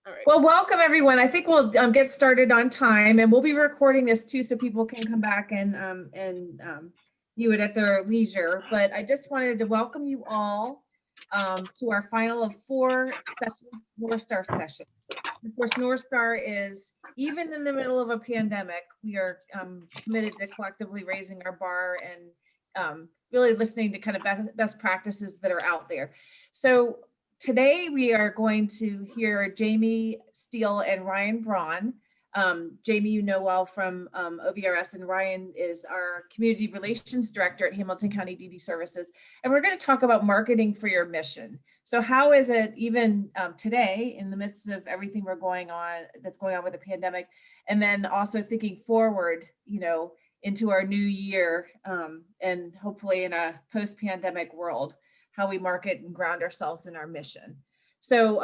All right. Well, welcome everyone. I think we'll get started on time, and we'll be recording this too, so people can come back and view it at their leisure. But I just wanted to welcome you all to our final of 4 sessions, NorthStar session. Of course, NorthStar is, even in the middle of a pandemic, we are committed to collectively raising our bar and really listening to kind of best practices that are out there. So today we are going to hear Jamie Steele and Ryan Braun. Jamie, you know well from OVRS, and Ryan is our Community Relations Director at Hamilton County DD Services. And we're going to talk about marketing for your mission. So how is it even today, in the midst of everything that's going on with the pandemic, and then also thinking forward, into our new year, and hopefully in a post-pandemic world, how we market and ground ourselves in our mission. So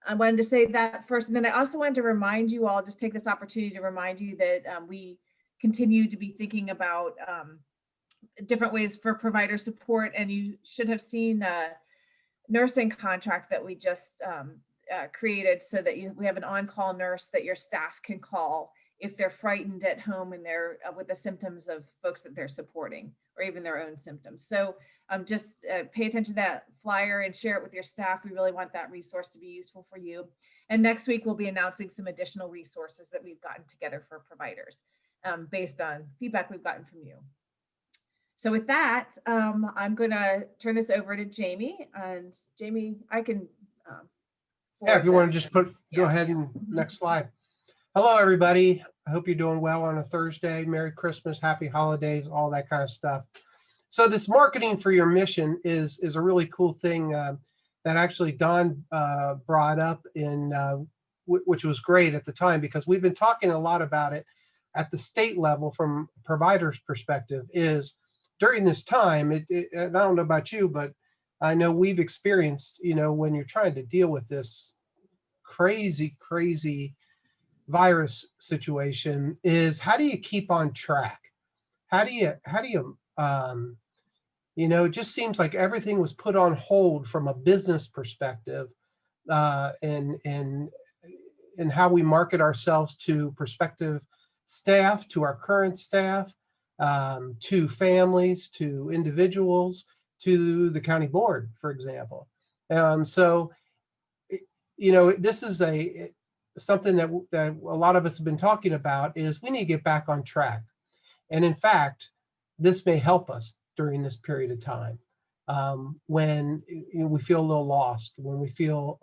I wanted to say that first, and then I also wanted to remind you all, just take this opportunity to remind you that we continue to be thinking about different ways for provider support, and you should have seen a nursing contract that we just created, so that we have an on-call nurse that your staff can call if they're frightened at home and they're with the symptoms of folks that they're supporting, or even their own symptoms. So just pay attention to that flyer and share it with your staff. We really want that resource to be useful for you. And next week, we'll be announcing some additional resources that we've gotten together for providers based on feedback we've gotten from you. So with that, I'm going to turn this over to Jamie. And Jamie, I can if you want to just go ahead and next slide. Hello, everybody. I hope you're doing well on a Thursday. Merry Christmas, happy holidays, all that kind of stuff. So this marketing for your mission is a really cool thing that actually Don brought up which was great at the time, because we've been talking a lot about it at the state level from providers' perspective. Is during this time, and I don't know about you, but I know we've experienced, when you're trying to deal with this crazy virus situation, is how do you keep on track? How do you it just seems like everything was put on hold from a business perspective, and how we market ourselves to prospective staff, to our current staff, to families, to individuals, to the county board, for example. So, this is something that a lot of us have been talking about, is we need to get back on track. And in fact, this may help us during this period of time, when we feel a little lost, when we feel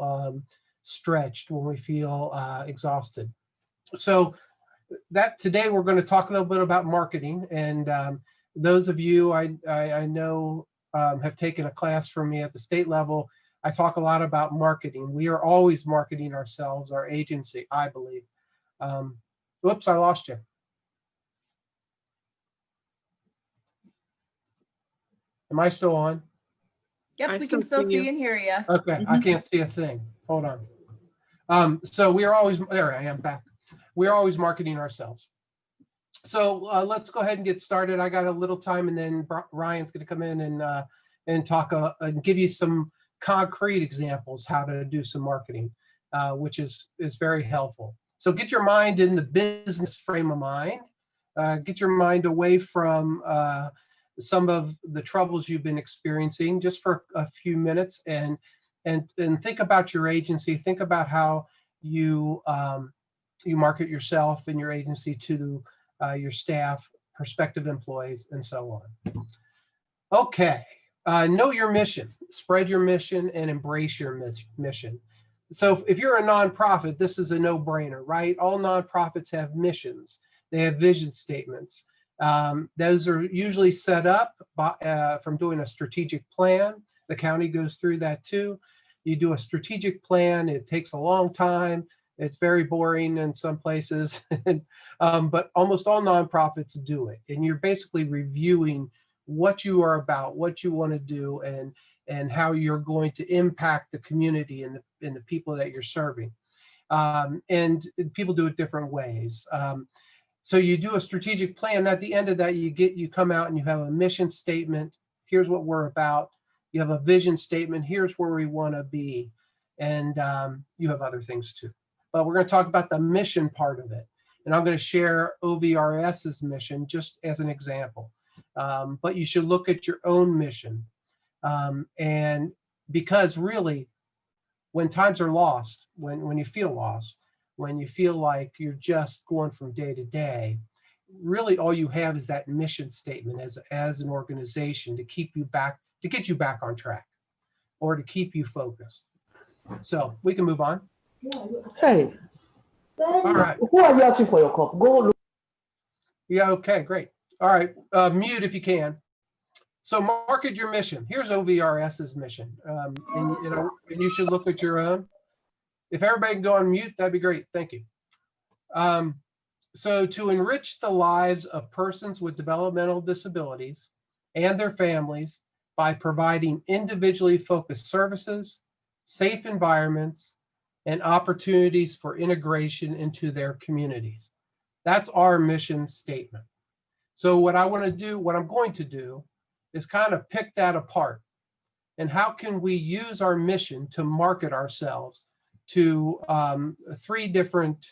stretched, when we feel exhausted. So that today we're going to talk a little bit about marketing. And those of you I know have taken a class from me at the state level, I talk a lot about marketing. We are always marketing ourselves, our agency, I believe. Whoops, I lost you. Am I still on? Yep, we can still see and hear you. Okay, I can't see a thing. Hold on. So we are always, there I am back. We're always marketing ourselves. So let's go ahead and get started. I got a little time, and then Ryan's going to come in and talk and give you some concrete examples how to do some marketing, which is very helpful. So get your mind in the business frame of mind. Get your mind away from some of the troubles you've been experiencing, just for a few minutes, and think about your agency. Think about how you market yourself and your agency to your staff, prospective employees, and so on. Okay, know your mission, spread your mission, and embrace your mission. So if you're a nonprofit, this is a no-brainer, right? All nonprofits have missions. They have vision statements. Those are usually set up from doing a strategic plan. The county goes through that too. You do a strategic plan. It takes a long time. It's very boring in some places, but almost all nonprofits do it. And you're basically reviewing what you are about, what you want to do, and how you're going to impact the community and the people that you're serving. And people do it different ways. So you do a strategic plan. At the end of that, you come out and you have a mission statement. Here's what we're about. You have a vision statement. Here's where we want to be. And you have other things too. but we're going to talk about the mission part of it. And I'm going to share OVRS's mission just as an example. But you should look at your own mission. And because really, when times are lost, when you feel lost, when you feel like you're just going from day to day, really all you have is that mission statement as an organization to keep you back, to get you back on track or to keep you focused. So we can move on. Hey, All right. who are you asking for your cup? Go look. Yeah, okay, great. All right, mute if you can. So market your mission. Here's OVRS's mission. And you should look at your own. If everybody can go on mute, that'd be great. Thank you. So to enrich the lives of persons with developmental disabilities and their families by providing individually focused services, safe environments, and opportunities for integration into their communities. That's our mission statement. So what I'm going to do is kind of pick that apart. And how can we use our mission to market ourselves to 3 different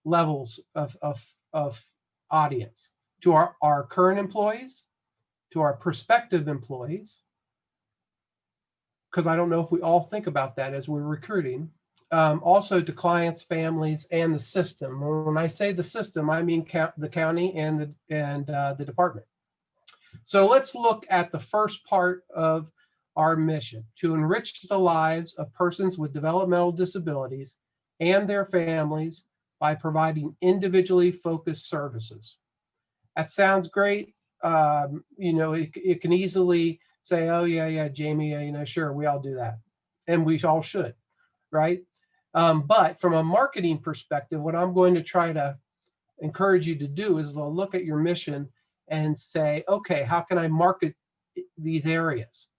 levels of audience: to our current employees, to our prospective employees, because I don't know if we all think about that as we're recruiting, also to clients, families, and the system. When I say the system, I mean the county and the department. So let's look at the first part of our mission: to enrich the lives of persons with developmental disabilities and their families by providing individually focused services. That sounds great. It can easily say, oh yeah, Jamie, sure, we all do that. And we all should, right? But from a marketing perspective, what I'm going to try to encourage you to do is look at your mission and say, okay, how can I market these areas,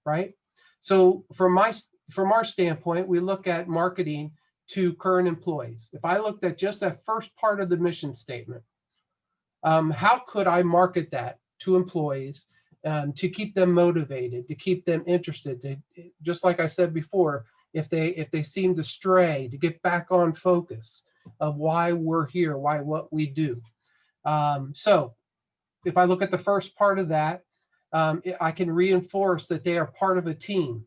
right? So from our standpoint, we look at marketing to current employees. If I looked at just that first part of the mission statement, how could I market that to employees to keep them motivated, to keep them interested, just like I said before, if they seem to stray, to get back on focus of why we're here, what we do. So if I look at the first part of that, I can reinforce that they are part of a team,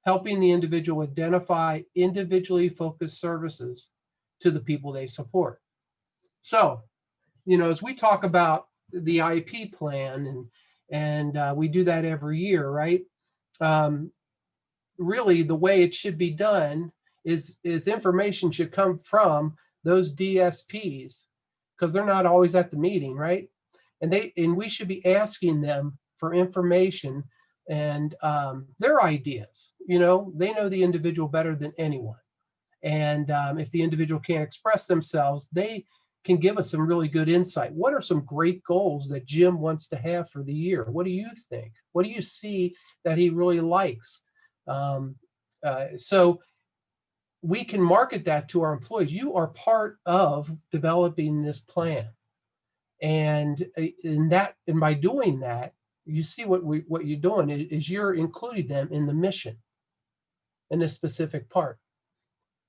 helping the individual identify individually focused services to the people they support. So, as we talk about the IP plan, and we do that every year, right? Really, the way it should be done is information should come from those DSPs, because they're not always at the meeting, right? And we should be asking them for information and their ideas. They know the individual better than anyone. And if the individual can't express themselves, they can give us some really good insight. What are some great goals that Jim wants to have for the year? What do you think? What do you see that he really likes? So we can market that to our employees. You are part of developing this plan. And by doing that, you see what you're doing is you're including them in the mission in a specific part,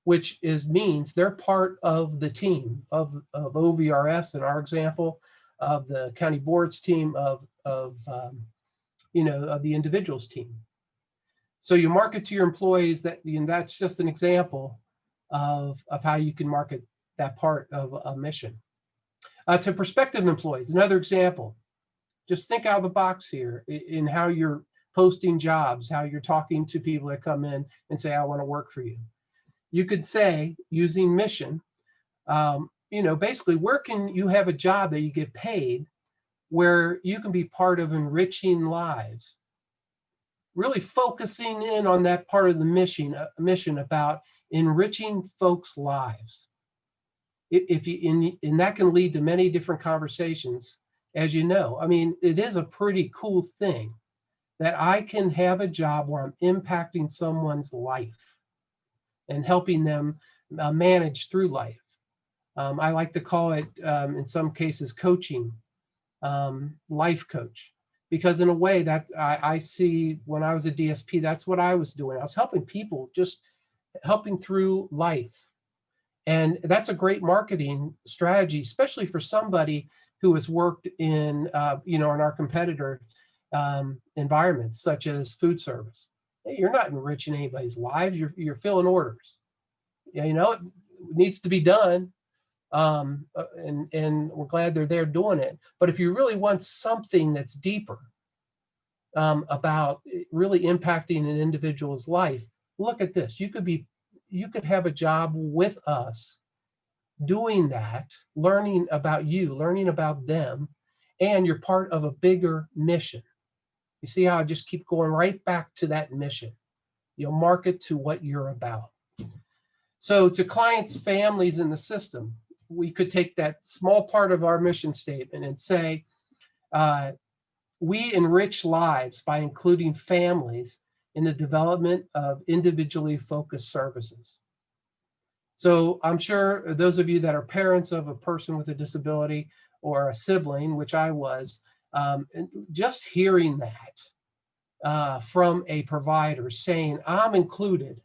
which means they're part of the team of OVRS, in our example, of the county board's team, of the individual's team. So you market to your employees. That's just an example of how you can market that part of a mission. To prospective employees, another example. Just think out of the box here in how you're posting jobs, how you're talking to people that come in and say, I want to work for you. You could say, using mission, basically, where can you have a job that you get paid where you can be part of enriching lives? Really focusing in on that part of the mission about enriching folks' lives. And that can lead to many different conversations, as you know. I mean, it is a pretty cool thing that I can have a job where I'm impacting someone's life and helping them manage through life. I like to call it, in some cases, coaching, life coach, because in a way that I see when I was a DSP, that's what I was doing. I was helping people just helping through life. And that's a great marketing strategy, especially for somebody who has worked in, in our competitor environments, such as food service. Hey, you're not enriching anybody's lives. You're filling orders. Yeah, it needs to be done. And we're glad they're there doing it. But if you really want something that's deeper about really impacting an individual's life, look at this. You could have a job with us doing that, learning about you, learning about them, and you're part of a bigger mission. You see how I just keep going right back to that mission. You'll market to what you're about. So to clients, families in the system, we could take that small part of our mission statement and say, we enrich lives by including families in the development of individually focused services. So I'm sure those of you that are parents of a person with a disability or a sibling, which I was, just hearing that from a provider saying, I'm included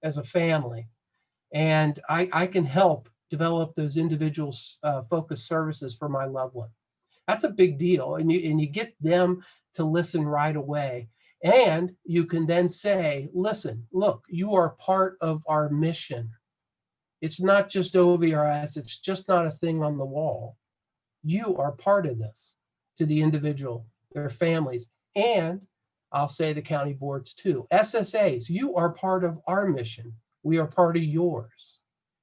as a family, and I can help develop those individual focused services for my loved one. That's a big deal, and you get them to listen right away. And you can then say, listen, look, you are part of our mission. It's not just OVRS, it's just not a thing on the wall. You are part of this, to the individual, their families, and I'll say the county boards too. SSAs, you are part of our mission. We are part of yours.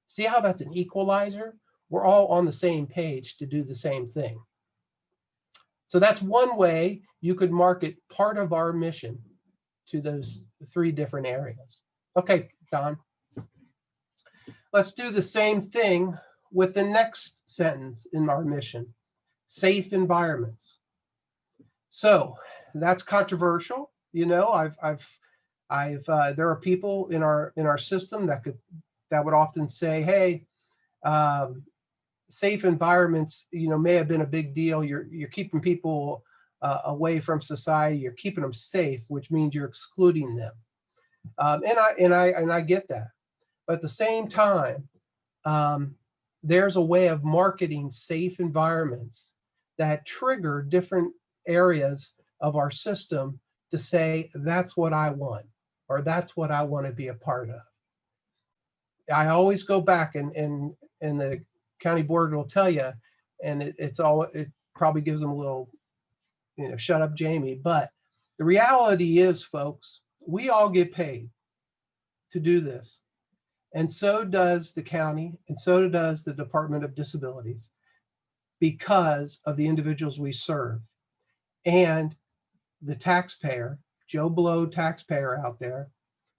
See how that's an equalizer? We're all on the same page to do the same thing. So that's one way you could market part of our mission to those 3 different areas. Okay, Don. Let's do the same thing with the next sentence in our mission, safe environments. So that's controversial. There are people in our system that would often say, hey, safe environments, may have been a big deal. You're keeping people away from society. You're keeping them safe, which means you're excluding them. And I get that. But at the same time, there's a way of marketing safe environments that trigger different areas of our system to say, that's what I want, or that's what I want to be a part of. I always go back, and the county board will tell you, and it probably gives them a little, shut up, Jamie. But the reality is, folks, we all get paid to do this. And so does the county, and so does the Department of Disabilities, because of the individuals we serve. And the taxpayer, Joe Blow taxpayer out there,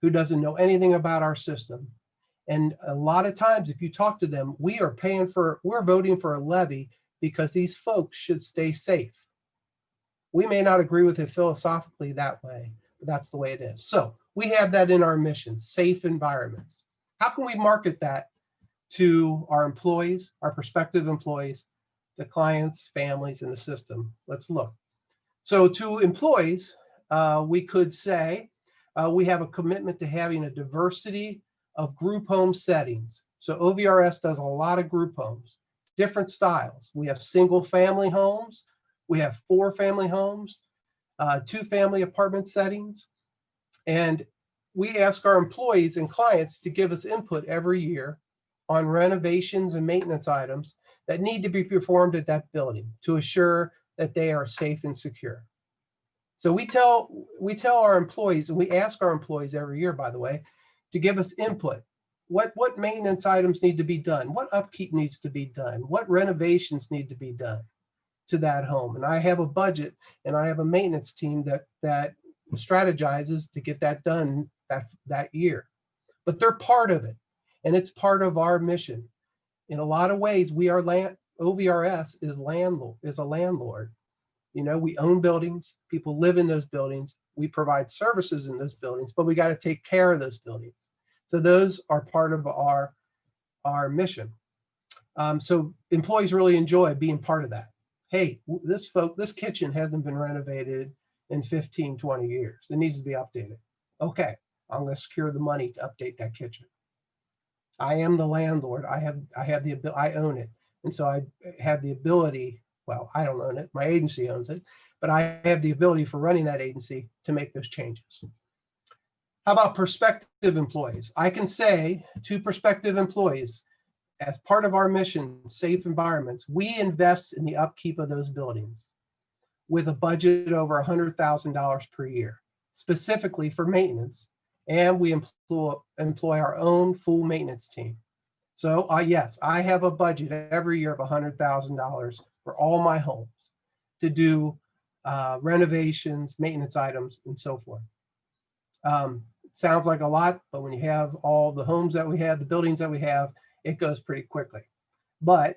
who doesn't know anything about our system. And a lot of times, if you talk to them, we're voting for a levy because these folks should stay safe. We may not agree with it philosophically that way, but that's the way it is. So we have that in our mission, safe environments. How can we market that to our employees, our prospective employees, the clients, families in the system? Let's look. So to employees, we could say we have a commitment to having a diversity of group home settings. So OVRS does a lot of group homes, different styles. We have single family homes, we have 4 family homes, 2 family apartment settings, and we ask our employees and clients to give us input every year on renovations and maintenance items that need to be performed at that building to assure that they are safe and secure. So we tell our employees, and we ask our employees every year, by the way, to give us input. What maintenance items need to be done? What upkeep needs to be done? What renovations need to be done to that home? And I have a budget, and I have a maintenance team that strategizes to get that done that year. But they're part of it, and it's part of our mission. In a lot of ways, OVRS is a landlord. We own buildings, people live in those buildings, we provide services in those buildings, but we got to take care of those buildings. So those are part of our mission. So employees really enjoy being part of that. Hey, this kitchen hasn't been renovated in 15, 20 years. It needs to be updated. Okay, I'm going to secure the money to update that kitchen. I am the landlord. I have the ability, I own it. And so I have the ability, well, I don't own it, my agency owns it, but I have the ability for running that agency to make those changes. How about prospective employees? I can say to prospective employees, as part of our mission, safe environments, we invest in the upkeep of those buildings with a budget over $100,000 per year, specifically for maintenance. And we employ our own full maintenance team. So yes, I have a budget every year of $100,000 for all my homes to do renovations, maintenance items, and so forth. It sounds like a lot, but when you have all the homes that we have, the buildings that we have, it goes pretty quickly. But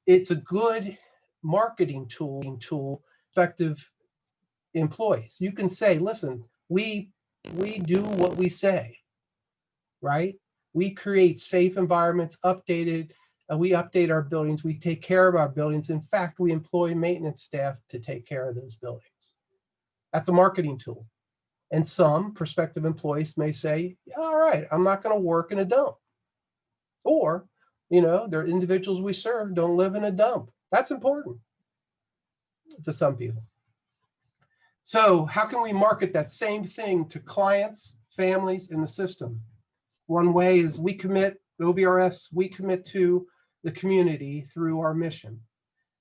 it's a good marketing tool, effective employees. You can say, listen, we do what we say, right? We create safe environments, we update our buildings, we take care of our buildings. In fact, we employ maintenance staff to take care of those buildings. That's a marketing tool. And some prospective employees may say, all right, I'm not going to work in a dump. Or, there are individuals we serve don't live in a dump. That's important to some people. So how can we market that same thing to clients, families, in the system? One way is OVRS, we commit to the community through our mission,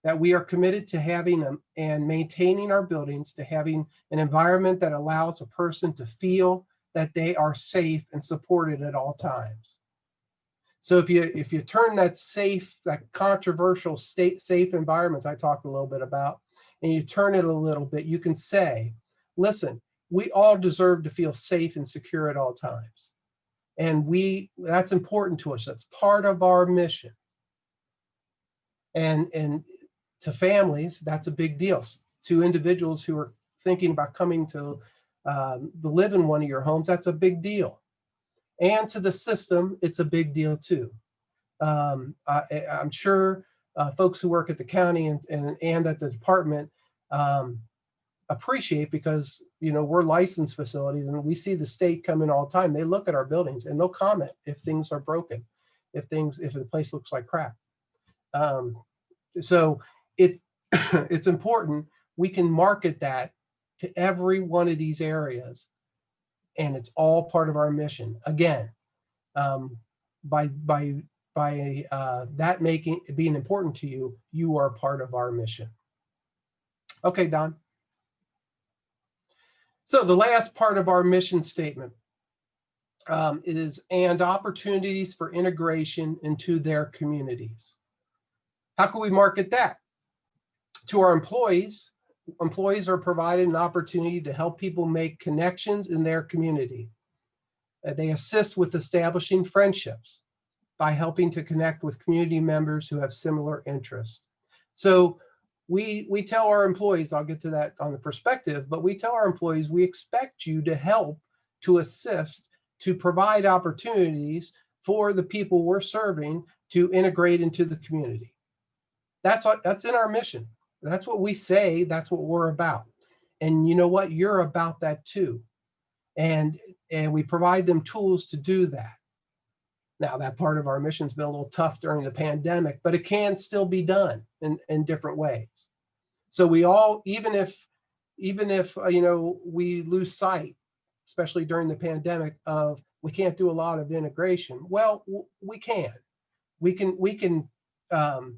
that we are committed to having and maintaining our buildings, to having an environment that allows a person to feel that they are safe and supported at all times. So if you turn that controversial safe environments I talked a little bit about, and you turn it a little bit, you can say, listen, we all deserve to feel safe and secure at all times. And that's important to us. That's part of our mission. And to families, that's a big deal. To individuals who are thinking about coming to live in one of your homes, that's a big deal. And to the system, it's a big deal too. I'm sure folks who work at the county and at the department appreciate, because we're licensed facilities and we see the state come in all the time. They look at our buildings and they'll comment if things are broken, if the place looks like crap. So it's important we can market that to every one of these areas, and it's all part of our mission. Again, by that being important to you, you are part of our mission. Okay, Don. So the last part of our mission statement is and opportunities for integration into their communities. How can we market that? To our employees, employees are provided an opportunity to help people make connections in their community. They assist with establishing friendships by helping to connect with community members who have similar interests. So we tell our employees, I'll get to that on the perspective, but we tell our employees, we expect you to help, to assist, to provide opportunities for the people we're serving to integrate into the community. That's in our mission. That's what we say, that's what we're about. And you know what? You're about that too. And we provide them tools to do that. Now, that part of our mission's been a little tough during the pandemic, but it can still be done in different ways. So we all, even if we lose sight, especially during the pandemic, of we can't do a lot of integration. Well, we can. We can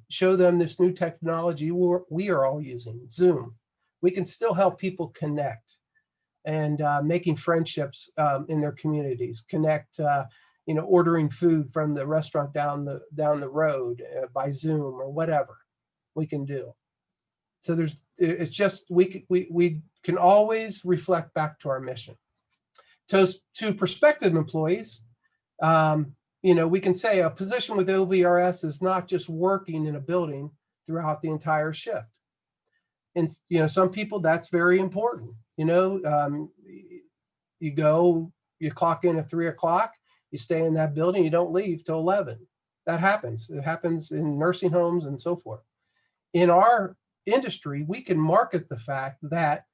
show them this new technology we are all using, Zoom. We can still help people connect and making friendships in their communities, connect, ordering food from the restaurant down the road by Zoom or whatever we can do. So it's just, we can always reflect back to our mission. To prospective employees, we can say a position with OVRS is not just working in a building throughout the entire shift. And, some people, that's very important. You clock in at 3 o'clock, you stay in that building, you don't leave till 11. That happens. It happens in nursing homes and so forth. In our industry, we can market the fact that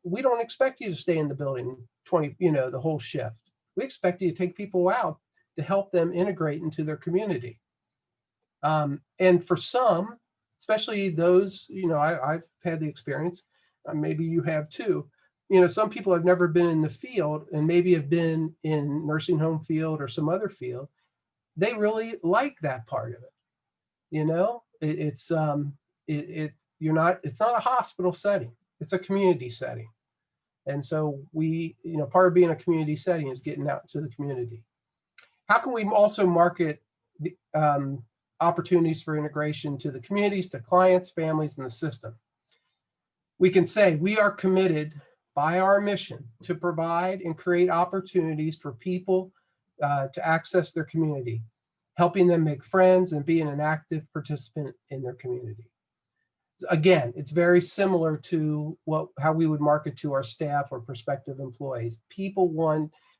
we don't expect you to stay in the building 20, the whole shift. We expect you to take people out to help them integrate into their community. And for some, especially those, I've had the experience, maybe you have too, some people have never been in the field and maybe have been in nursing home field or some other field. They really like that part of it. It's not a hospital setting, it's a community setting. And so part of being a community setting is getting out to the community. How can we also market the opportunities for integration to the communities, to clients, families, and the system? We can say we are committed by our mission to provide and create opportunities for people to access their community, helping them make friends and being an active participant in their community. Again, it's very similar to how we would market to our staff or prospective employees. People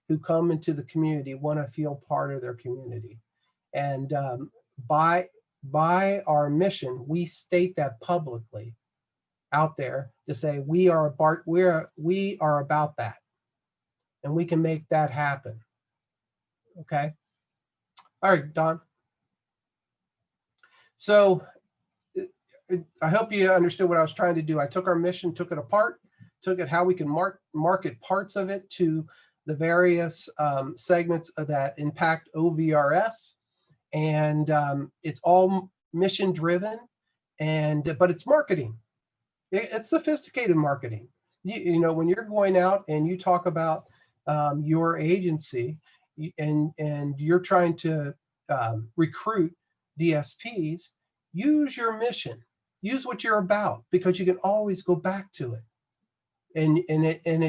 who come into the community want to feel part of their community. And by our mission, we state that publicly out there to say we are about that, and we can make that happen. Okay. All right, Don. So I hope you understood what I was trying to do. I took our mission, took it apart, took it how we can market parts of it to the various segments that impact OVRS, and it's all mission driven, but it's marketing. It's sophisticated marketing. When you're going out and you talk about your agency and you're trying to recruit DSPs, use your mission, use what you're about, because you can always go back to it. And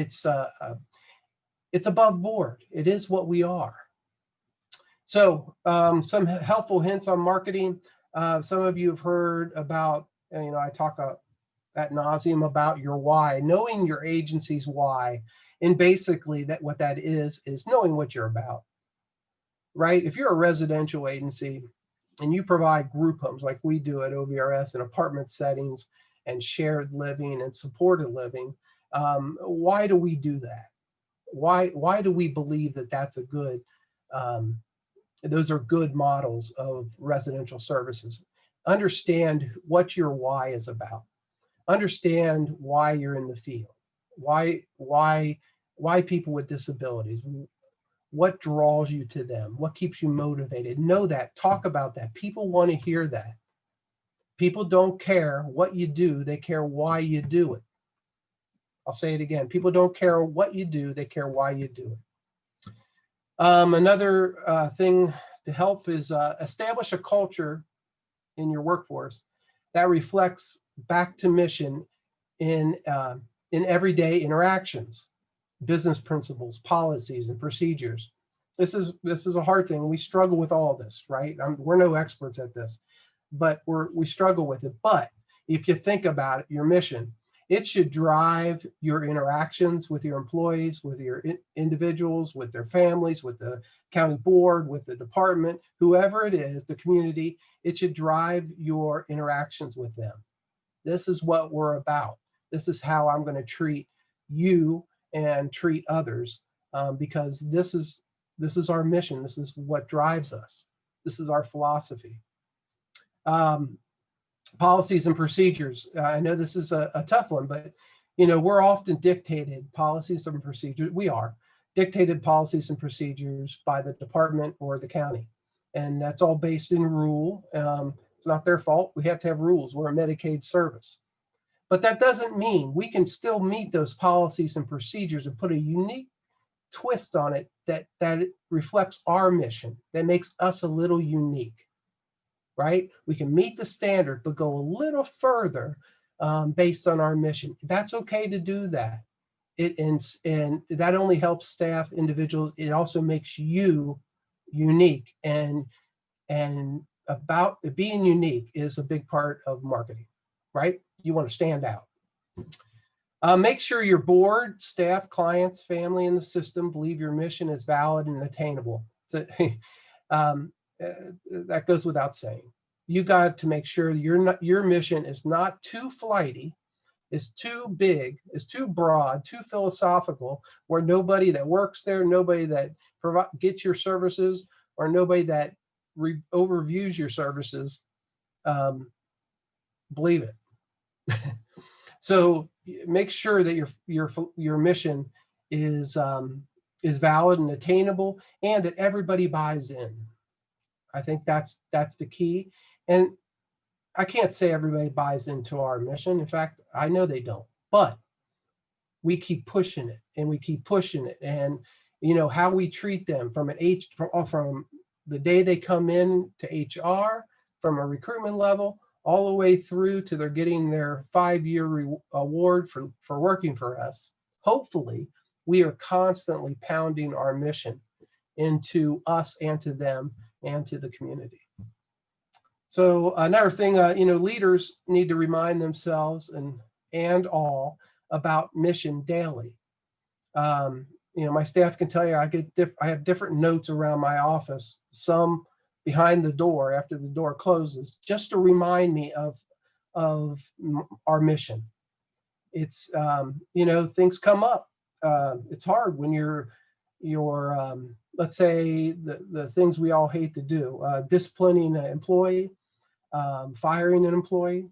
it's above board. It is what we are. So some helpful hints on marketing. Some of you have heard about, I talk ad nauseum about your why, knowing your agency's why. And basically what that is knowing what you're about, right? If you're a residential agency and you provide group homes like we do at OVRS and apartment settings and shared living and supported living, why do we do that? Why do we believe that that's a good, those are good models of residential services? Understand what your why is about. Understand why you're in the field. Why people with disabilities? What draws you to them? What keeps you motivated? Know that. Talk about that. People want to hear that. People don't care what you do. They care why you do it. I'll say it again. People don't care what you do. They care why you do it. Another thing to help is establish a culture in your workforce that reflects back to mission in everyday interactions, business principles, policies, and procedures. This is a hard thing. We struggle with all this, right? We're no experts at this, but we struggle with it. But if you think about it, your mission, it should drive your interactions with your employees, with your individuals, with their families, with the county board, with the department, whoever it is, the community. It should drive your interactions with them. This is what we're about. This is how I'm going to treat you and treat others, because this is our mission. This is what drives us. This is our philosophy. Policies and procedures. I know this is a tough one, but we're often dictated policies and procedures. We are dictated policies and procedures by the department or the county, and that's all based in rule. It's not their fault. We have to have rules. We're a Medicaid service. But that doesn't mean we can still meet those policies and procedures and put a unique twist on it that reflects our mission, that makes us a little unique, right? We can meet the standard, but go a little further based on our mission. That's okay to do that. And that only helps staff, individuals. It also makes you unique, and about being unique is a big part of marketing, right? You want to stand out. Make sure your board, staff, clients, family, and the system believe your mission is valid and attainable. So, that goes without saying. You got to make sure your mission is not too flighty. is too big, is too broad, too philosophical, where nobody that works there, nobody that gets your services, or nobody that overviews your services believe it. So make sure that your mission is valid and attainable, and that everybody buys in. I think that's the key. And I can't say everybody buys into our mission. In fact, I know they don't. But we keep pushing it, and we keep pushing it. And how we treat them from the day they come in to HR, from a recruitment level, all the way through to they're getting their 5-year award for working for us. Hopefully, we are constantly pounding our mission into us and to them and to the community. So another thing, leaders need to remind themselves and all about mission daily. My staff can tell you I have different notes around my office, some behind the door after the door closes, just to remind me of our mission. It's things come up. It's hard when you're let's say the things we all hate to do, disciplining an employee, firing an employee,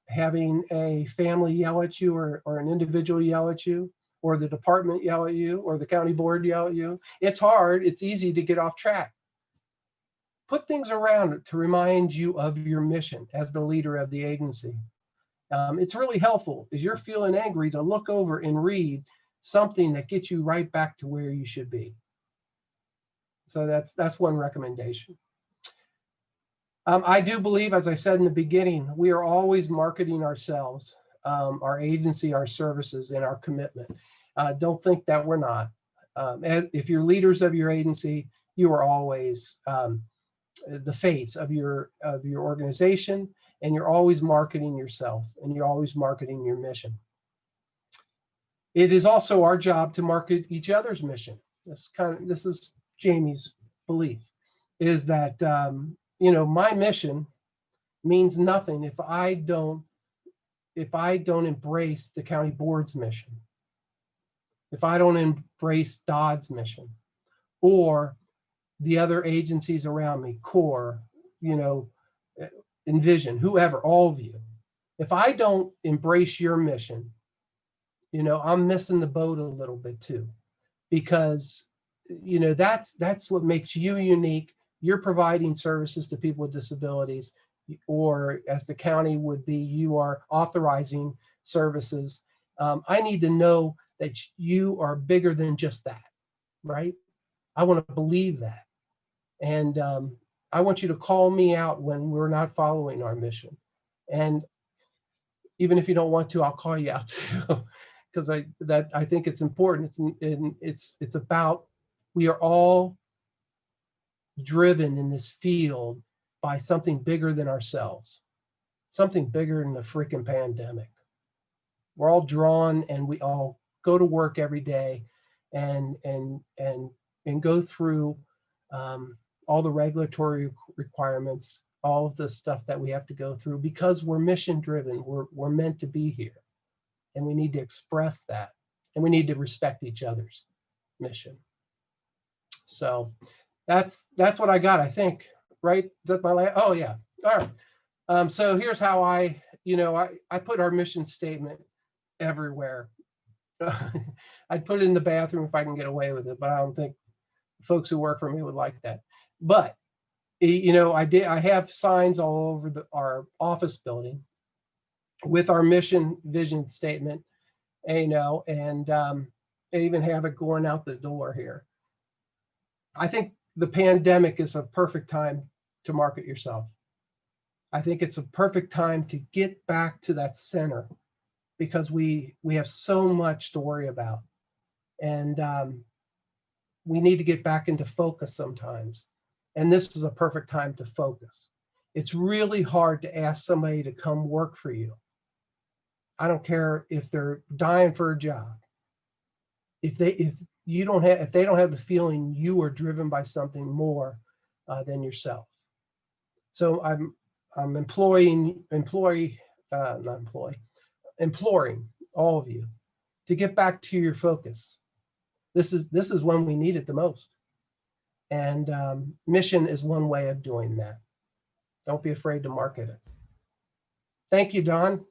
having a family yell at you, or an individual yell at you, or the department yell at you, or the county board yell at you. It's hard. It's easy to get off track. Put things around to remind you of your mission as the leader of the agency. It's really helpful as you're feeling angry to look over and read something that gets you right back to where you should be. So that's one recommendation. I do believe, as I said in the beginning, we are always marketing ourselves, our agency, our services, and our commitment. Don't think that we're not. If you're leaders of your agency, you are always the face of your organization, and you're always marketing yourself, and you're always marketing your mission. It is also our job to market each other's mission. This is Jamie's belief, is that my mission means nothing if I don't embrace the county board's mission, if I don't embrace Dodd's mission, or the other agencies around me, CORE, Envision, whoever, all of you. If I don't embrace your mission, I'm missing the boat a little bit too, because that's what makes you unique. You're providing services to people with disabilities, or as the county would be, you are authorizing services. I need to know that you are bigger than just that, right? I want to believe that. And I want you to call me out when we're not following our mission. And even if you don't want to, I'll call you out too, because I think it's important. It's about, we are all driven in this field by something bigger than ourselves, something bigger than the freaking pandemic. We're all drawn, and we all go to work every day and go through all the regulatory requirements, all of the stuff that we have to go through, because we're mission driven. We're meant to be here, and we need to express that, and we need to respect each other's mission. So that's what I got, I think, right? Is that my last? Oh yeah. All right. So here's how I put our mission statement everywhere. I'd put it in the bathroom if I can get away with it, but I don't think folks who work for me would like that. But I have signs all over our office building with our mission vision statement, and I even have it going out the door here. I think the pandemic is a perfect time to market yourself. I think it's a perfect time to get back to that center, because we have so much to worry about, and we need to get back into focus sometimes. And this is a perfect time to focus. It's really hard to ask somebody to come work for you. I don't care if they're dying for a job. If they don't have the feeling you are driven by something more than yourself. So I'm imploring all of you to get back to your focus. This is when we need it the most. And mission is one way of doing that. Don't be afraid to market it. Thank you, Don.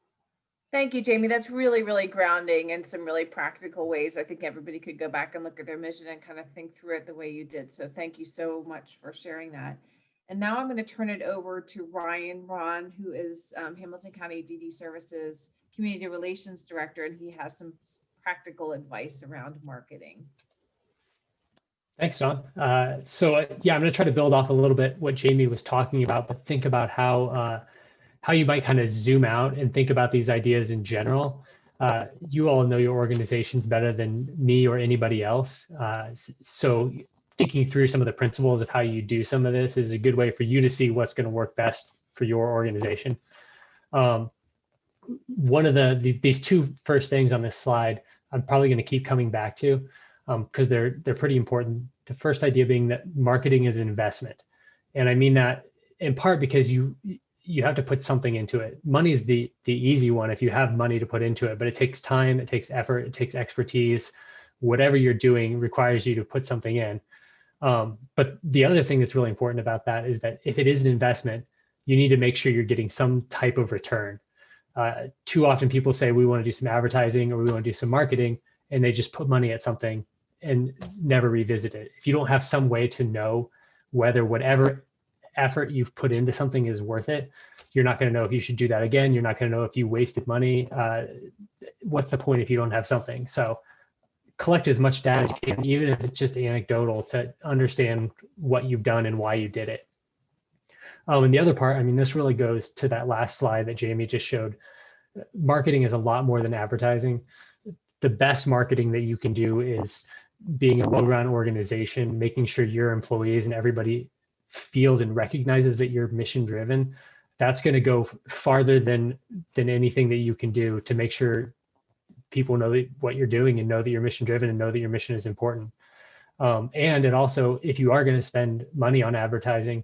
Thank you, Jamie. That's really, really grounding and some really practical ways. I think everybody could go back and look at their mission and kind of think through it the way you did. So thank you so much for sharing that. And now I'm going to turn it over to Ryan Ron, who is Hamilton County DD Services Community Relations Director, and he has some practical advice around marketing. Thanks, Don. Yeah, I'm going to try to build off a little bit what Jamie was talking about, but think about how you might kind of zoom out and think about these ideas in general. You all know your organizations better than me or anybody else. So thinking through some of the principles of how you do some of this is a good way for you to see what's going to work best for your organization. One of these two first things on this slide, I'm probably going to keep coming back to because they're pretty important. The first idea being that marketing is an investment. And I mean that in part because you have to put something into it. Money is the easy one if you have money to put into it, but it takes time, it takes effort, it takes expertise. Whatever you're doing requires you to put something in. But the other thing that's really important about that is that if it is an investment, you need to make sure you're getting some type of return. Too often people say we want to do some advertising or we want to do some marketing, and they just put money at something and never revisit it. If you don't have some way to know whether whatever effort you've put into something is worth it, you're not going to know if you should do that again. You're not going to know if you wasted money. What's the point if you don't have something? So collect as much data as you can, even if it's just anecdotal, to understand what you've done and why you did it. And the other part, I mean, this really goes to that last slide that Jamie just showed. Marketing is a lot more than advertising. The best marketing that you can do is being a well-run organization, making sure your employees and everybody feels and recognizes that you're mission driven. That's going to go farther than anything that you can do to make sure people know what you're doing and know that you're mission driven and know that your mission is important. And it also, if you are going to spend money on advertising,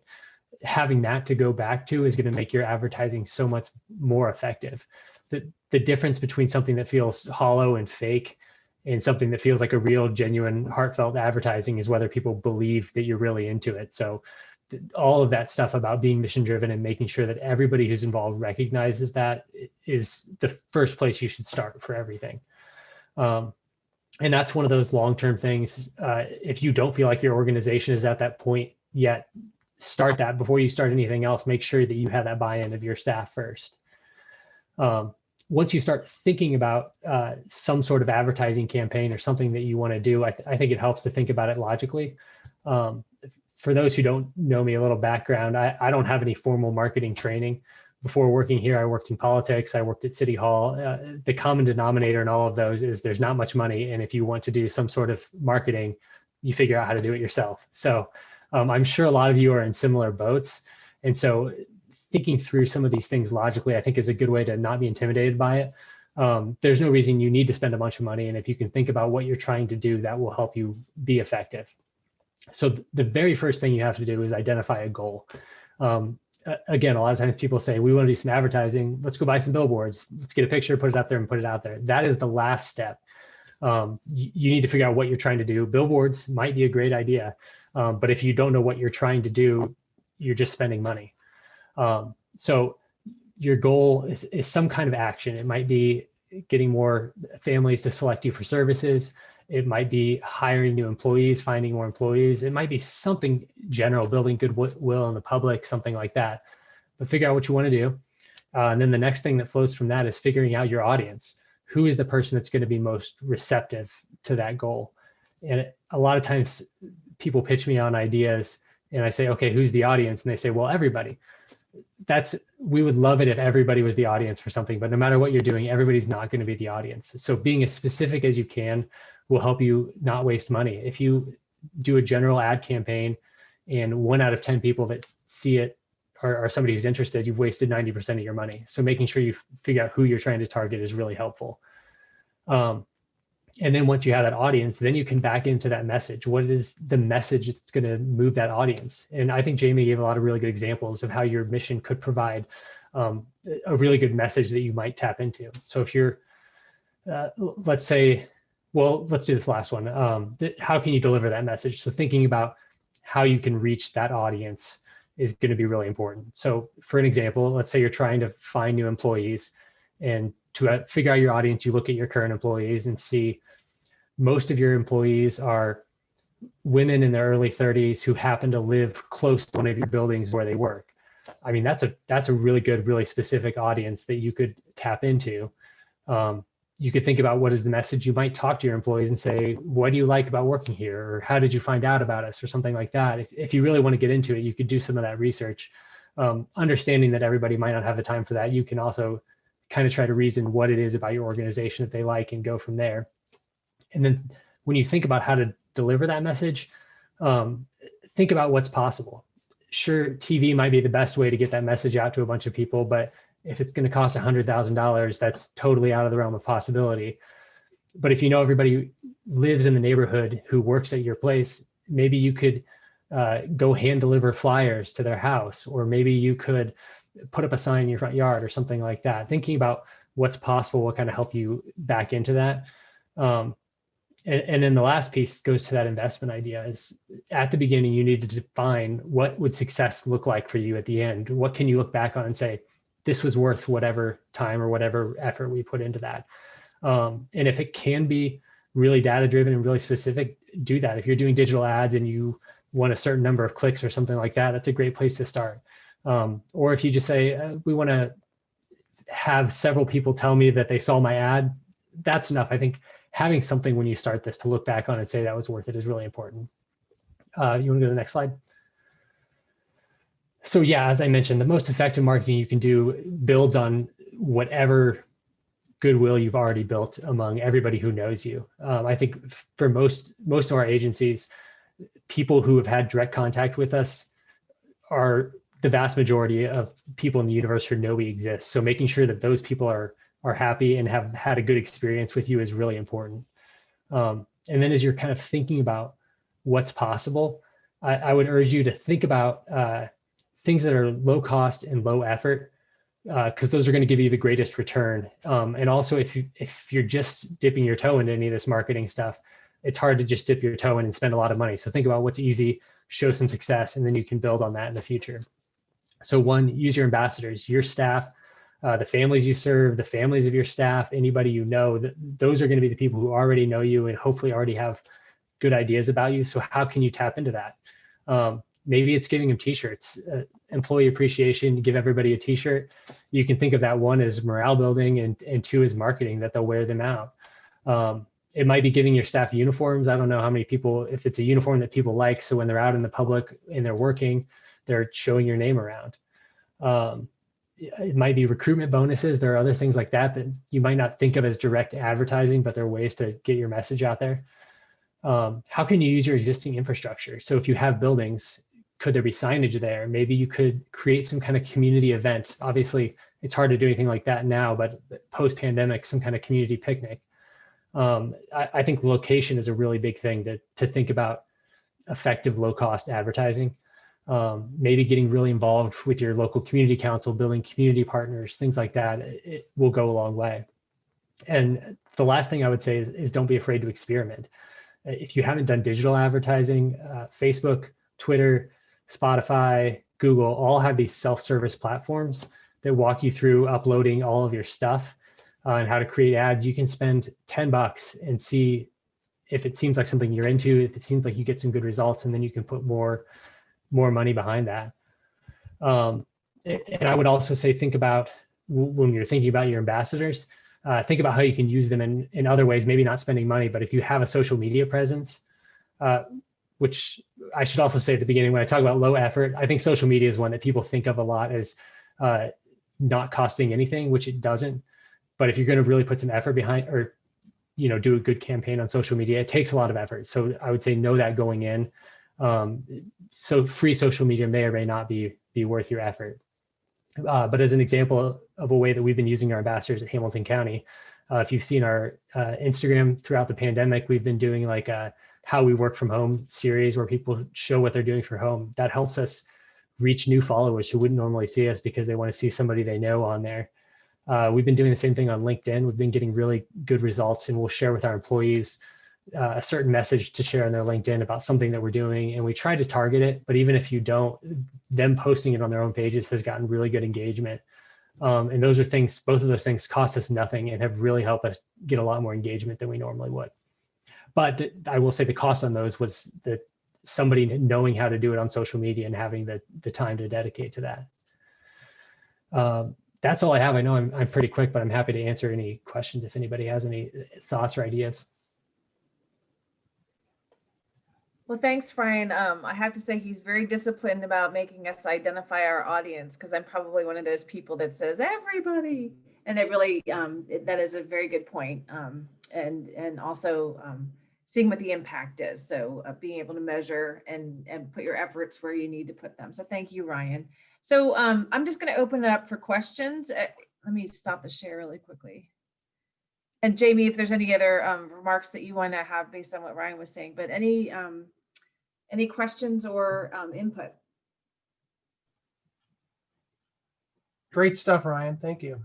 having that to go back to is going to make your advertising so much more effective. The difference between something that feels hollow and fake and something that feels like a real, genuine, heartfelt advertising is whether people believe that you're really into it. So all of that stuff about being mission driven and making sure that everybody who's involved recognizes that is the first place you should start for everything. And that's one of those long-term things. If you don't feel like your organization is at that point yet, start that before you start anything else. Make sure that you have that buy-in of your staff first. Once you start thinking about some sort of advertising campaign or something that you want to do, I think it helps to think about it logically. For those who don't know me, a little background, I don't have any formal marketing training. Before working here, I worked in politics, I worked at City Hall. The common denominator in all of those is there's not much money. And if you want to do some sort of marketing, you figure out how to do it yourself. So I'm sure a lot of you are in similar boats. And so thinking through some of these things logically, I think is a good way to not be intimidated by it. There's no reason you need to spend a bunch of money. And if you can think about what you're trying to do, that will help you be effective. So the very first thing you have to do is identify a goal. Again, a lot of times people say, we want to do some advertising. Let's go buy some billboards. Let's get a picture, put it out there and put it out there. That is the last step. You need to figure out what you're trying to do. Billboards might be a great idea. But if you don't know what you're trying to do, you're just spending money. So your goal is some kind of action. It might be getting more families to select you for services. It might be hiring new employees, finding more employees. It might be something general, building goodwill in the public, something like that. But figure out what you want to do. And then the next thing that flows from that is figuring out your audience. Who is the person that's going to be most receptive to that goal? And a lot of times people pitch me on ideas and I say, okay, who's the audience? And they say, well, everybody. We would love it if everybody was the audience for something, but no matter what you're doing, everybody's not going to be the audience. So being as specific as you can will help you not waste money. If you do a general ad campaign and 1 out of 10 people that see it are somebody who's interested, you've wasted 90% of your money. So making sure you figure out who you're trying to target is really helpful. And then once you have that audience, then you can back into that message. What is the message that's going to move that audience? And I think Jamie gave a lot of really good examples of how your mission could provide a really good message that you might tap into. So if you're, let's say, well, let's do this last one. How can you deliver that message? So thinking about how you can reach that audience is going to be really important. So for an example, let's say you're trying to find new employees, and to figure out your audience, you look at your current employees and see most of your employees are women in their early 30s who happen to live close to one of your buildings where they work. I mean, that's a really good, really specific audience that you could tap into. You could think about what is the message you might talk to your employees and say, what do you like about working here? Or how did you find out about us, or something like that. If you really want to get into it, you could do some of that research. Understanding that everybody might not have the time for that, you can also kind of try to reason what it is about your organization that they like and go from there. And then when you think about how to deliver that message, think about what's possible. Sure, TV might be the best way to get that message out to a bunch of people, but if it's going to cost $100,000, that's totally out of the realm of possibility. But if you know everybody lives in the neighborhood who works at your place, maybe you could go hand deliver flyers to their house, or maybe you could put up a sign in your front yard or something like that. Thinking about what's possible will kind of help you back into that. And then the last piece goes to that investment idea. Is at the beginning, you need to define what would success look like for you at the end. What can you look back on and say, this was worth whatever time or whatever effort we put into that. And if it can be really data driven and really specific, do that. If you're doing digital ads and you want a certain number of clicks or something like that, that's a great place to start. Or if you just say, we want to have several people tell me that they saw my ad, that's enough. I think having something when you start this to look back on and say that was worth it is really important. You want to go to the next slide? So yeah, as I mentioned, the most effective marketing you can do builds on whatever goodwill you've already built among everybody who knows you. I think for most of our agencies, people who have had direct contact with us are the vast majority of people in the universe who know we exist. So making sure that those people are happy and have had a good experience with you is really important. And then as you're kind of thinking about what's possible, I would urge you to think about things that are low cost and low effort, because those are going to give you the greatest return. And also, if you're just dipping your toe into any of this marketing stuff, it's hard to just dip your toe in and spend a lot of money. So think about what's easy, show some success, and then you can build on that in the future. So one, use your ambassadors, your staff, the families you serve, the families of your staff, anybody you know. Those are going to be the people who already know you and hopefully already have good ideas about you. So how can you tap into that? Maybe it's giving them t-shirts, employee appreciation, give everybody a t-shirt. You can think of that, one as morale building and two as marketing, that they'll wear them out. It might be giving your staff uniforms. I don't know how many people, if it's a uniform that people like, so when they're out in the public and they're working, they're showing your name around. It might be recruitment bonuses. There are other things like that you might not think of as direct advertising, but there are ways to get your message out there. How can you use your existing infrastructure? So if you have buildings, could there be signage there? Maybe you could create some kind of community event. Obviously, it's hard to do anything like that now, but post-pandemic, some kind of community picnic. I think location is a really big thing to think about effective low-cost advertising. Maybe getting really involved with your local community council, building community partners, things like that. It will go a long way. And the last thing I would say is don't be afraid to experiment. If you haven't done digital advertising, Facebook, Twitter, Spotify, Google, all have these self-service platforms that walk you through uploading all of your stuff and how to create ads. You can spend $10 and see if it seems like something you're into, if it seems like you get some good results, and then you can put more money behind that. And I would also say, think about, when you're thinking about your ambassadors, think about how you can use them in other ways, maybe not spending money, but if you have a social media presence, which I should also say at the beginning, when I talk about low effort, I think social media is one that people think of a lot as not costing anything, which it doesn't. But if you're going to really put some effort behind, or do a good campaign on social media, it takes a lot of effort. So I would say know that going in. So free social media may or may not be worth your effort. But as an example of a way that we've been using our ambassadors at Hamilton County, if you've seen our Instagram throughout the pandemic, we've been doing like a how we work from home series where people show what they're doing from home. That helps us reach new followers who wouldn't normally see us because they want to see somebody they know on there. We've been doing the same thing on LinkedIn. We've been getting really good results, and we'll share with our employees a certain message to share on their LinkedIn about something that we're doing. And we try to target it, but even if you don't, them posting it on their own pages has gotten really good engagement. And those are things, both of those things cost us nothing and have really helped us get a lot more engagement than we normally would. But I will say the cost on those was that somebody knowing how to do it on social media and having the time to dedicate to that. That's all I have. I know I'm pretty quick, but I'm happy to answer any questions if anybody has any thoughts or ideas. Well, thanks, Ryan. I have to say he's very disciplined about making us identify our audience, because I'm probably one of those people that says everybody, and it really that is a very good point. And also seeing what the impact is. So being able to measure and put your efforts where you need to put them. So thank you, Ryan. So I'm just going to open it up for questions. Let me stop the share really quickly. And Jamie, if there's any other remarks that you want to have based on what Ryan was saying, but any questions or input? Great stuff, Ryan. Thank you.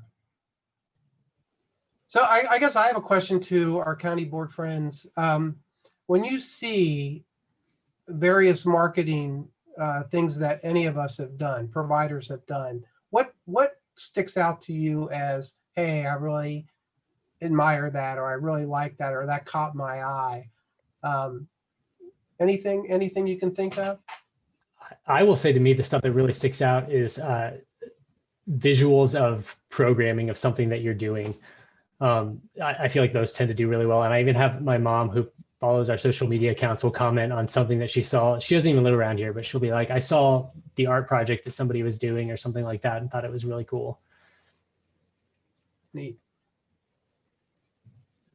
So I guess I have a question to our county board friends. When you see various marketing things that any of us have done, providers have done, what sticks out to you as, hey, I really admire that, or I really like that, or that caught my eye? Anything you can think of? I will say, to me, the stuff that really sticks out is visuals of programming of something that you're doing. I feel like those tend to do really well. And I even have my mom, who follows our social media accounts, will comment on something that she saw. She doesn't even live around here, but she'll be like, I saw the art project that somebody was doing or something like that and thought it was really cool. Neat.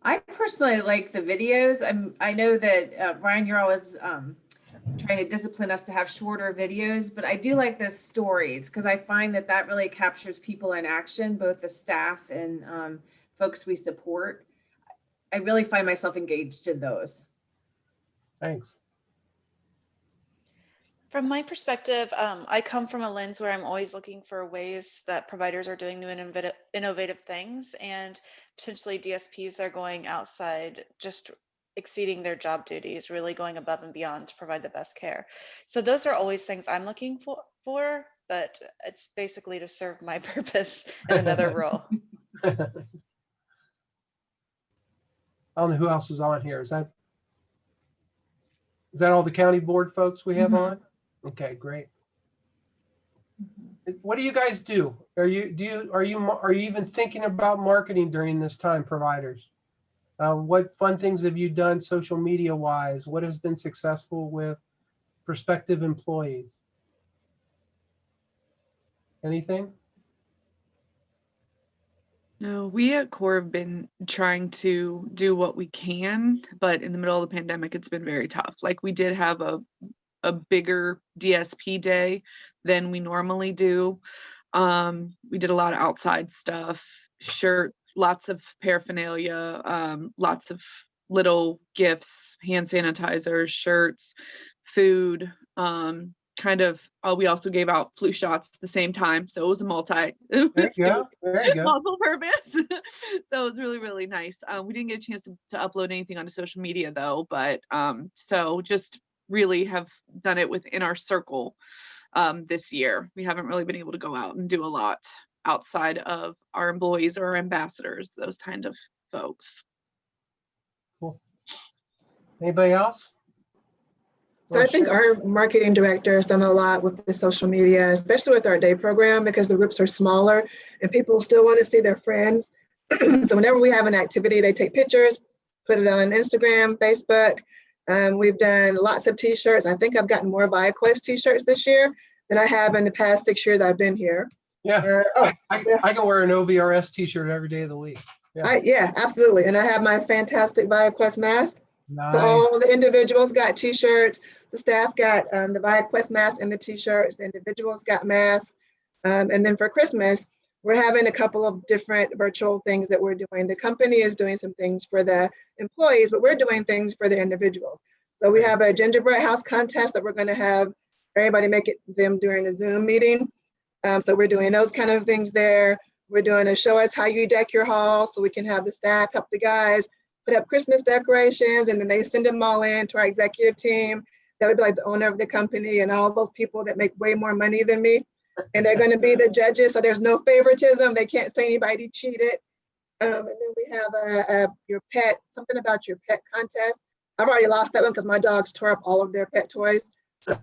I personally like the videos. I know that Ryan, you're always trying to discipline us to have shorter videos, but I do like those stories, because I find that really captures people in action, both the staff and folks we support. I really find myself engaged in those. Thanks. From my perspective, I come from a lens where I'm always looking for ways that providers are doing new and innovative things, and potentially DSPs are going outside, just exceeding their job duties, really going above and beyond to provide the best care. So those are always things I'm looking for, but it's basically to serve my purpose in another role. I don't know who else is on here. Is that all the county board folks we have on? Okay, great. What do you guys do? Are you even thinking about marketing during this time, providers? What fun things have you done social media wise? What has been successful with prospective employees? Anything? No, we at CORE have been trying to do what we can, but in the middle of the pandemic, it's been very tough. Like, we did have a bigger DSP day than we normally do. We did a lot of outside stuff, shirts, lots of paraphernalia, lots of little gifts, hand sanitizer, shirts, food, we also gave out flu shots at the same time. So it was a There you go. multiple purpose. So it was really, really nice. We didn't get a chance to upload anything onto social media though, but so just really have done it within our circle this year. We haven't really been able to go out and do a lot outside of our employees or our ambassadors, those kind of folks. Cool. Anybody else? So I think our marketing director has done a lot with the social media, especially with our day program, because the groups are smaller and people still want to see their friends. So whenever we have an activity, they take pictures, put it on Instagram, Facebook. We've done lots of t-shirts. I think I've gotten more ViaQuest t-shirts this year than I have in the past 6 years I've been here. Yeah, I can wear an OVRS t-shirt every day of the week. Yeah, absolutely. And I have my fantastic ViaQuest mask. Nice. So all the individuals got t-shirts. The staff got the ViaQuest mask and the t-shirts. The individuals got masks. And then for Christmas, we're having a couple of different virtual things that we're doing. The company is doing some things for the employees, but we're doing things for the individuals. So we have a gingerbread house contest that we're going to have everybody make it them during a Zoom meeting. So we're doing those kind of things there. We're doing a show us how you deck your hall so we can have the staff help the guys put up Christmas decorations, and then they send them all in to our executive team. That would be like the owner of the company and all those people that make way more money than me. And they're going to be the judges. So there's no favoritism. They can't say anybody cheated. And then we have your pet, something about your pet contest. I've already lost that one because my dogs tore up all of their pet toys.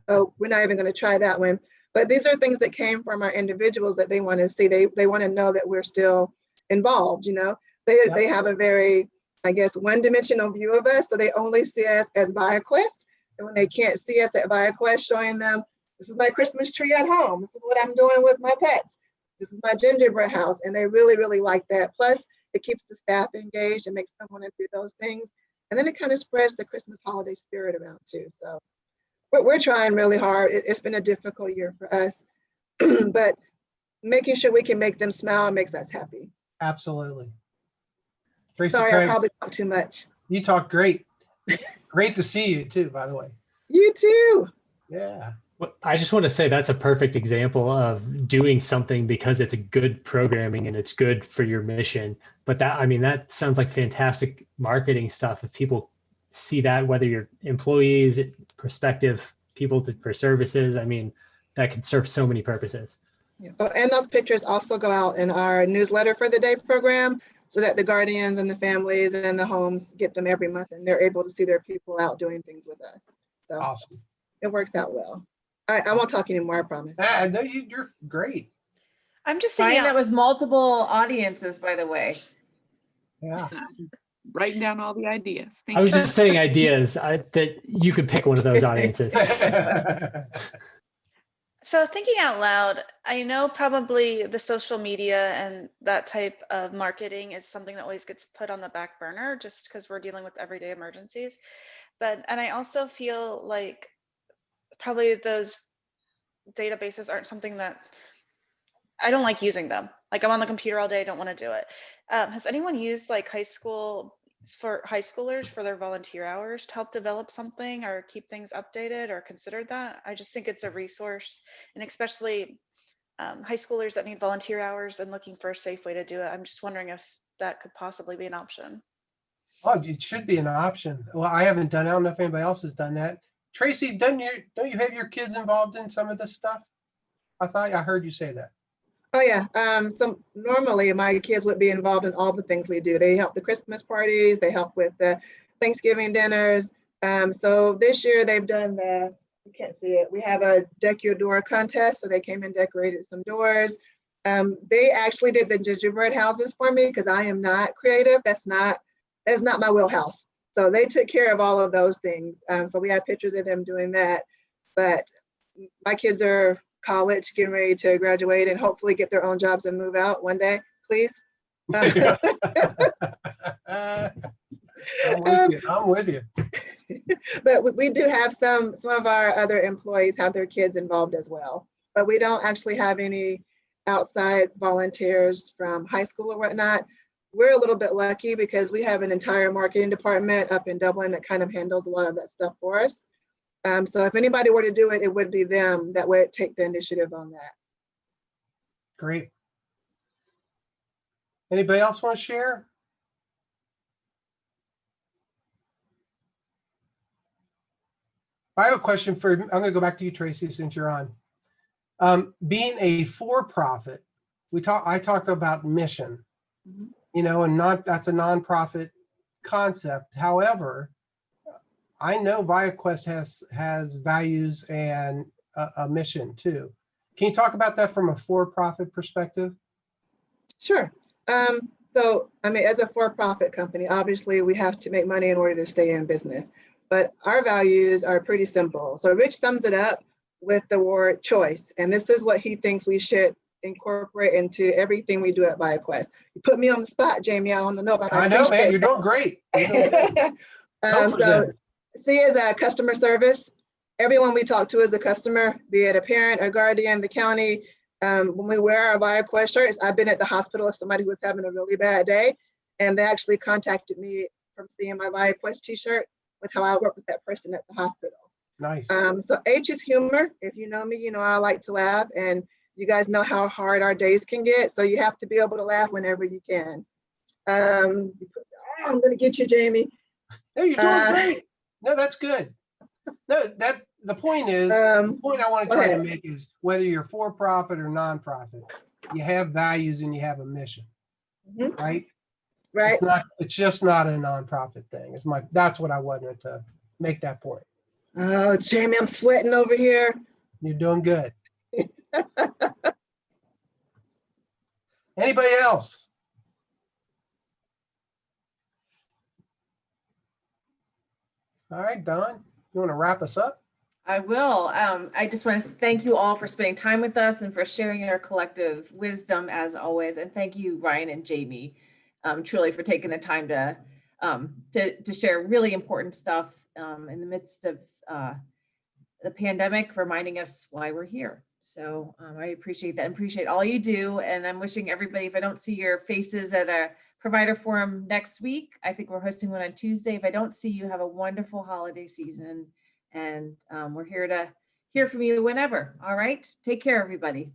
So we're not even going to try that one. But these are things that came from our individuals that they want to see. They want to know that we're still involved, you know. They have a very, I guess, one-dimensional view of us. So they only see us as ViaQuest. And when they can't see us at ViaQuest, showing them, this is my Christmas tree at home. This is what I'm doing with my pets. This is my gingerbread house. And they really, really like that. Plus, it keeps the staff engaged and makes them want to do those things. And then it kind of spreads the Christmas holiday spirit around too. So we're trying really hard. It's been a difficult year for us, but making sure we can make them smile makes us happy. Absolutely. Tracy Sorry, Craig, I probably talked too much. you talk great. Great to see you too, by the way. You too. Yeah. Well, I just want to say that's a perfect example of doing something because it's a good programming and it's good for your mission. But that, I mean, that sounds like fantastic marketing stuff. If people see that, whether you're employees, prospective people for services, I mean, that could serve so many purposes. Yeah. Oh, and those pictures also go out in our newsletter for the day program so that the guardians and the families and the homes get them every month and they're able to see their people out doing things with us. So Awesome. it works out well. All right, I won't talk anymore, I promise. No, you're great. I'm just Ryan, thinking that out, was multiple audiences, by the way. Yeah. Writing down all the ideas. I was Thank you. just saying ideas that you could pick one of those audiences. so thinking out loud, I know probably the social media and that type of marketing is something that always gets put on the back burner just because we're dealing with everyday emergencies. And I also feel like probably those databases aren't something that I don't like using them. Like I'm on the computer all day, I don't want to do it. Has anyone used like high schoolers for their volunteer hours to help develop something or keep things updated or considered that? I just think it's a resource, and especially high schoolers that need volunteer hours and looking for a safe way to do it. I'm just wondering if that could possibly be an option. Oh, it should be an option. Well, I haven't done it. I don't know if anybody else has done that. Tracy, don't you have your kids involved in some of this stuff? I thought I heard you say that. Oh yeah, so normally my kids would be involved in all the things we do. They help the Christmas parties, they help with the Thanksgiving dinners. So this year they've done you can't see it, we have a deck your door contest. So they came and decorated some doors. They actually did the gingerbread houses for me because I am not creative. That's not my wheelhouse. So they took care of all of those things. So we have pictures of them doing that. But my kids are college, getting ready to graduate and hopefully get their own jobs and move out one day, please. I'm with you. But we do have some of our other employees have their kids involved as well. But we don't actually have any outside volunteers from high school or whatnot. We're a little bit lucky because we have an entire marketing department up in Dublin that kind of handles a lot of that stuff for us. So if anybody were to do it, it would be them that would take the initiative on that. Great. Anybody else want to share? I have a question I'm going to go back to you, Tracy, since you're on. Being a for-profit, I talked about mission, you know, and that's a nonprofit concept. However, I know ViaQuest has values and a mission too. Can you talk about that from a for-profit perspective? Sure. So, I mean, as a for-profit company, obviously we have to make money in order to stay in business, but our values are pretty simple. So Rich sums it up with the word choice. And this is what he thinks we should incorporate into everything we do at ViaQuest. You put me on the spot, Jamie. I don't know about that. I know, man, you're doing great. So C is customer service. Everyone we talk to is a customer, be it a parent, a guardian, the county. When we wear our ViaQuest shirts, I've been at the hospital if somebody was having a really bad day, and they actually contacted me from seeing my ViaQuest t-shirt with how I work with that person at the hospital. Nice. So H is humor. If you know me, you know I like to laugh, and you guys know how hard our days can get. So you have to be able to laugh whenever you can. I'm gonna get you, Jamie. Hey, you're doing great. No, that's good. No, the point is, the point I want to try to make is whether you're for profit or nonprofit, you have values and you have a mission, right? Right. It's just not a nonprofit thing. That's what I wanted to make that point. Oh, Jamie, I'm sweating over here. You're doing good. Anybody else? All right, Don, you want to wrap us up? I will. I just want to thank you all for spending time with us and for sharing your collective wisdom as always. And thank you, Ryan and Jamie, truly for taking the time to share really important stuff in the midst of the pandemic, reminding us why we're here. So I appreciate that and appreciate all you do. And I'm wishing everybody, if I don't see your faces at a provider forum next week, I think we're hosting one on Tuesday. If I don't see you, have a wonderful holiday season. And we're here to hear from you whenever. All right. Take care, everybody.